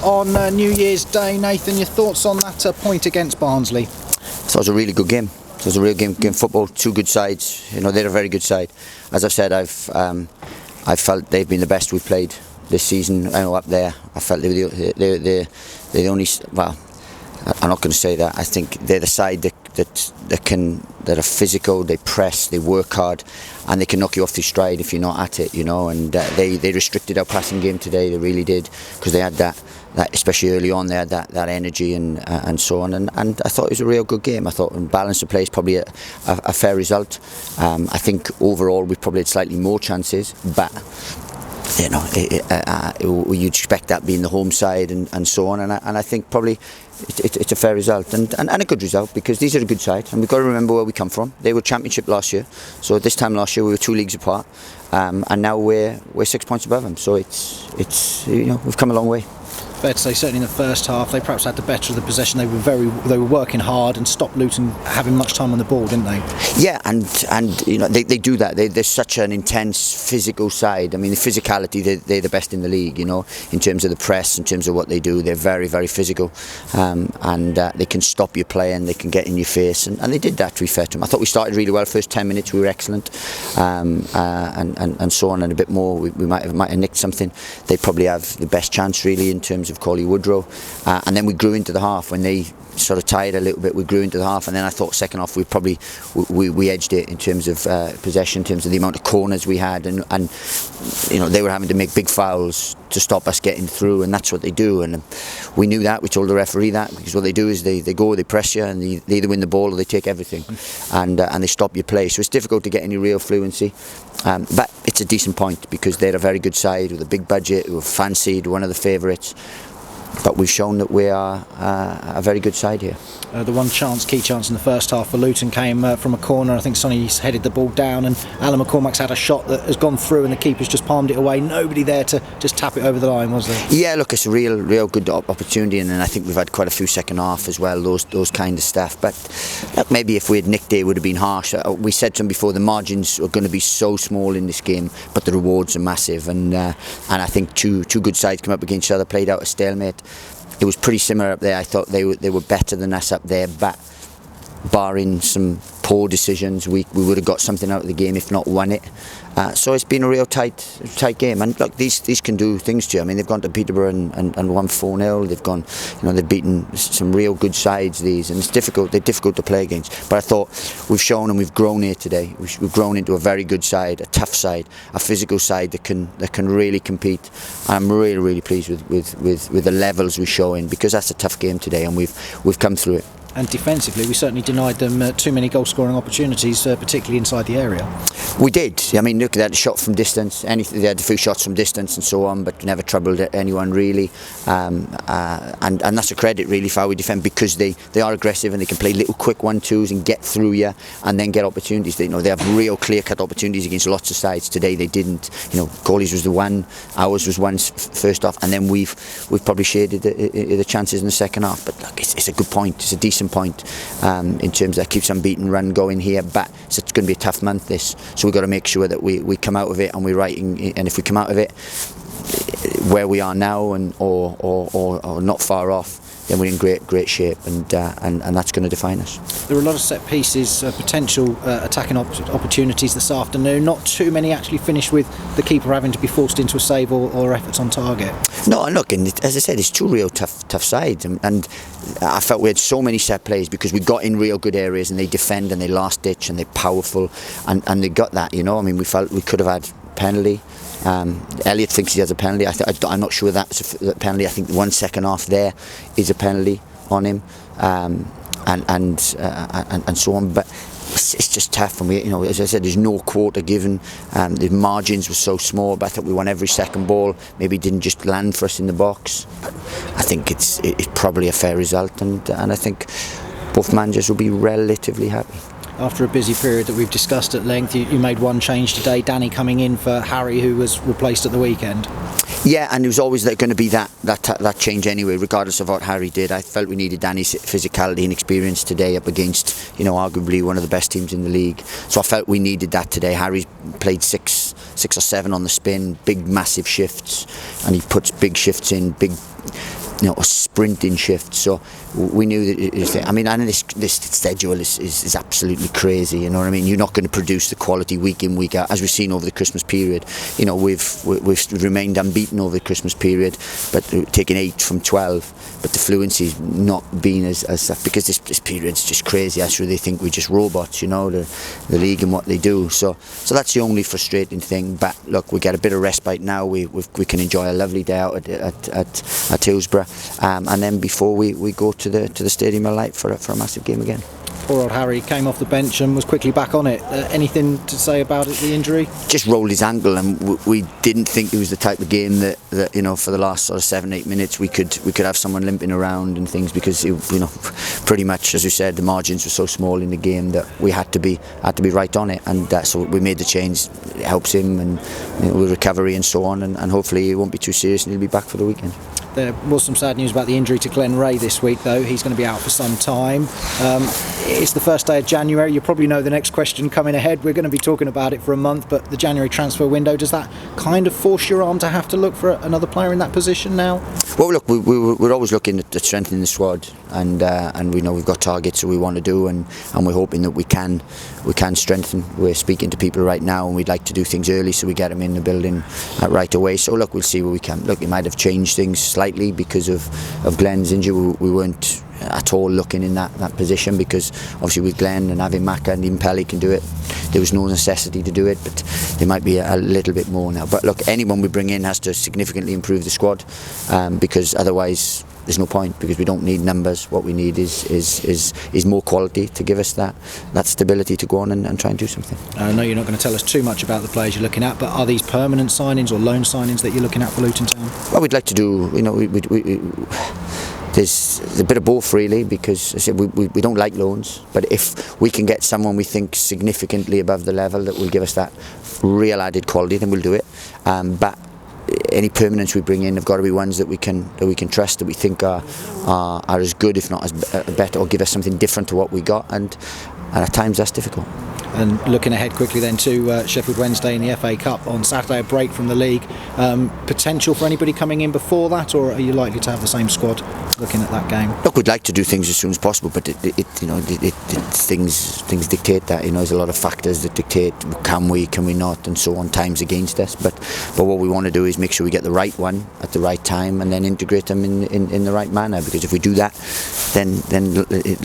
On New Year's Day, Nathan, your thoughts on that point against Barnsley? So it was a really good game. It was a real game football. Two good sides. They're a very good side. As I've said, I've felt they've been the best we've played this season. Up there, I felt they're the only. Well, I'm not going to say that. I think they're the side that are physical. They press, they work hard, and they can knock you off your stride if you're not at it. And they restricted our passing game today. They really did, because they had that especially early on. They had that energy and so on. And I thought it was a real good game. I thought on balance of play is probably a fair result. I think overall we probably had slightly more chances, but you'd expect that being the home side and so on, and I think probably it's a fair result and a good result, because these are a good side, and we've got to remember where we come from. They were Championship last year, so this time last year we were 2 leagues apart, and now we're 6 points above them, so it's we've come a long way. Fair to say, certainly in the first half, they perhaps had the better of the possession. They were working hard and stopped Luton having much time on the ball, didn't they? Yeah, and they do that. They're such an intense physical side. I mean, the physicality, they're the best in the league. In terms of the press, in terms of what they do, they're very, very physical, and they can stop you playing. They can get in your face, and they did that. To be fair to them, I thought we started really well. First 10 minutes we were excellent, and so on, and a bit more. We might have nicked something. They probably have the best chance really in terms of Coley Woodrow, and then we grew into the half when they sort of tired a little bit. We grew into the half, and then I thought second half we edged it in terms of possession, in terms of the amount of corners we had, and they were having to make big fouls to stop us getting through, and that's what they do, and we knew that. We told the referee that, because what they do is they go, they press you, and they either win the ball or they take everything, and they stop your play. So it's difficult to get any real fluency, but it's a decent point, because they're a very good side with a big budget, who are fancied, one of the favourites. But we've shown that we are a very good side here. The one key chance in the first half for Luton came from a corner. I think Sonny's headed the ball down, and Alan McCormack's had a shot that has gone through, and the keeper's just palmed it away. Nobody there to just tap it over the line, was there? Yeah, look, it's a real good opportunity, and then I think we've had quite a few second half as well, those kind of stuff. But look, maybe if we had nicked it, it would have been harsh. We said to them before, the margins are going to be so small in this game, but the rewards are massive, and I think two good sides come up against each other, played out a stalemate. It was pretty similar up there. I thought they were better than us up there, but barring some poor decisions, we would have got something out of the game, if not won it. So it's been a real tight game. And look, these can do things to you. I mean, they've gone to Peterborough and won 4-0. They've gone, they've beaten some real good sides, these, and it's difficult. They're difficult to play against. But I thought we've shown, and we've grown here today. We've grown into a very good side, a tough side, a physical side that can really compete. I'm really pleased with the levels we're showing, because that's a tough game today, and we've come through it. And defensively, we certainly denied them too many goal-scoring opportunities, particularly inside the area. We did. I mean, look, they had a shot from distance. They had a few shots from distance and so on, but never troubled anyone really. And that's a credit really for how we defend, because they are aggressive and they can play little quick 1-2s and get through you and then get opportunities. They have real clear-cut opportunities against lots of sides. Today they didn't. Corley's was the one, ours was one first off, and then we've probably shaded the chances in the second half. But look, it's a good point. It's a decent point in terms of that keeps unbeaten run going here, but it's going to be a tough month this, so we've got to make sure that we come out of it and we're right, and if we come out of it where we are now and or not far off, then we're in great shape, and that's going to define us. There are a lot of set pieces, potential attacking opportunities this afternoon. Not too many actually finished with the keeper having to be forced into a save or efforts on target. No, and look, as I said, it's two real tough sides, and I felt we had so many set plays because we got in real good areas, and they defend and they last ditch and they're powerful, and they got that. I mean, we felt we could have had penalty. Elliott thinks he has a penalty. I'm not sure that's a penalty. I think the 1 second half there is a penalty on him, and so on. But it's just tough, and we, as I said, there's no quarter given. The margins were so small, but I thought we won every second ball. Maybe it didn't just land for us in the box. But I think it's probably a fair result, and I think both managers will be relatively happy. After a busy period that we've discussed at length, you made one change today, Danny coming in for Harry, who was replaced at the weekend. Yeah, and it was always going to be that change anyway, regardless of what Harry did. I felt we needed Danny's physicality and experience today up against, arguably one of the best teams in the league. So I felt we needed that today. Harry played six or seven on the spin, big massive shifts, and he puts big shifts in, big a sprinting shift. So we knew that it was there. I mean, and this schedule is absolutely crazy. You know what I mean? You're not going to produce the quality week in, week out, as we've seen over the Christmas period. You know, we've remained unbeaten over the Christmas period, but taking 8 from 12. But the fluency's not been as because this period's just crazy. That's where they think we're just robots. You know, the league and what they do. So that's the only frustrating thing. But look, we get a bit of respite now. We can enjoy a lovely day out at Hillsborough, and then before we go to the Stadium of Light for a massive game again. Poor old Harry came off the bench and was quickly back on it. Anything to say about it, the injury? Just rolled his ankle, and we didn't think it was the type of game that you know, for the last sort of 7-8 minutes we could have someone limping around and things, because you know, pretty much, as we said, the margins were so small in the game that we had to be right on it, and so we made the change. It helps him, and you know, with recovery and so on, and hopefully he won't be too serious and he'll be back for the weekend. There was some sad news about the injury to Glenn Ray this week, though. He's going to be out for some time. It's the first day of January. You probably know the next question coming ahead. We're going to be talking about it for a month, but the January transfer window, does that kind of force your arm to have to look for another player in that position now? Well, look, we're always looking at strengthening the squad, and we know we've got targets that we want to do, and we're hoping that we can strengthen. We're speaking to people right now, and we'd like to do things early so we get them in the building right away. So look, we'll see where we can. Look, it might have changed things slightly because of Glenn's injury. We weren't at all looking in that position, because obviously with Glenn and having Maka and Impelli can do it, there was no necessity to do it, but there might be a little bit more now. But look, anyone we bring in has to significantly improve the squad, because otherwise there's no point, because we don't need numbers. What we need is more quality to give us that stability to go on and try and do something. I know you're not going to tell us too much about the players you're looking at, but are these permanent signings or loan signings that you're looking at for Luton Town? Well, we'd like to do, you know, there's a bit of both really, because as I said, we don't like loans, but if we can get someone we think significantly above the level that will give us that real added quality, then we'll do it. But any permanents we bring in have got to be ones that we can trust, that we think are as good, if not as better, or give us something different to what we got, and at times that's difficult. And looking ahead quickly then to Sheffield Wednesday in the FA Cup on Saturday, a break from the league. Potential for anybody coming in before that, or are you likely to have the same squad looking at that game? Look, we'd like to do things as soon as possible, but things dictate that. You know, there's a lot of factors that dictate can we not, and so on. Time's against us, but what we want to do is make sure we get the right one at the right time, and then integrate them in the right manner. Because if we do that, then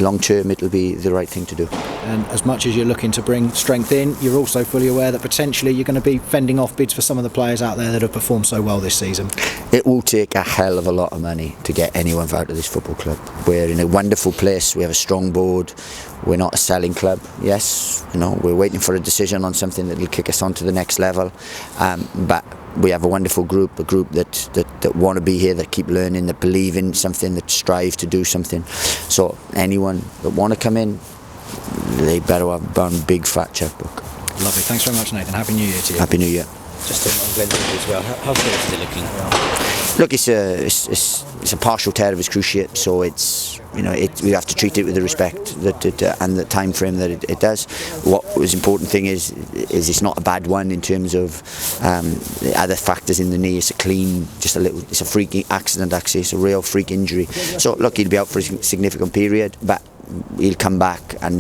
long term it'll be the right thing to do. And as much as you're looking to bring strength in, you're also fully aware that potentially you're going to be fending off bids for some of the players out there that have performed so well this season. It will take a hell of a lot of money to get anyone out of this football club. We're in a wonderful place, we have a strong board, we're not a selling club. Yes, you know, we're waiting for a decision on something that will kick us on to the next level, but we have a wonderful group, that want to be here, that keep learning, that believe in something, that strive to do something. So anyone that want to come in, they better have a big fat checkbook. Lovely, thanks very much, Nathan. Happy New Year to you. Happy New Year. Just on Glenn's injury as well, how serious is it looking? Look, it's a partial tear of his cruciate, so it's, you know, we have to treat it with the respect that and the time frame that it does. What was important thing is it's not a bad one in terms of the other factors in the knee. It's a clean, it's a freak accident actually. It's a real freak injury. So look, he'll be out for a significant period, but he'll come back, and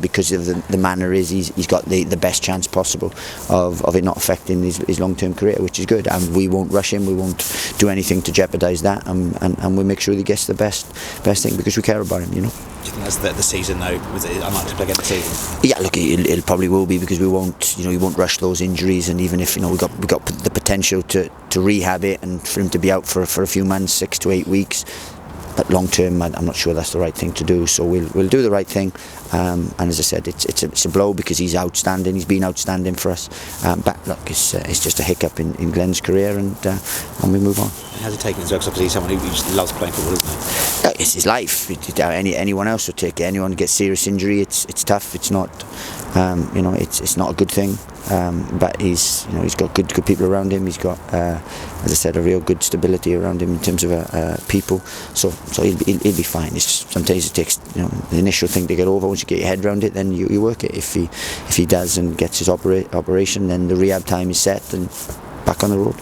because of the manner he's got the best chance possible of it not affecting his long-term career, which is good. And we won't rush him, we won't do anything to jeopardise that, and we'll make sure he gets the best thing, because we care about him, you know. Do you think that's the season though? Was it unlikely to play again the season? Yeah, look, it probably will be, because we won't rush those injuries, and even if, you know, we got the potential to rehab it and for him to be out for a few months, 6 to 8 weeks. But long term, I'm not sure that's the right thing to do. So we'll do the right thing. And as I said, it's a blow, because he's outstanding. He's been outstanding for us. But look, it's just a hiccup in Glenn's career, and we move on. How's he taken it as well? Because obviously he's someone who just loves playing football, isn't he? It's his life. Anyone else would take it. Anyone gets serious injury, it's tough. It's not, it's not a good thing. But he's got good people around him. He's got, as I said, a real good stability around him in terms of people. So he'll be fine. Sometimes it takes, you know, the initial thing to get over. Once you get your head around it, then you work it. If he does and gets his operation, then the rehab time is set and back on the road.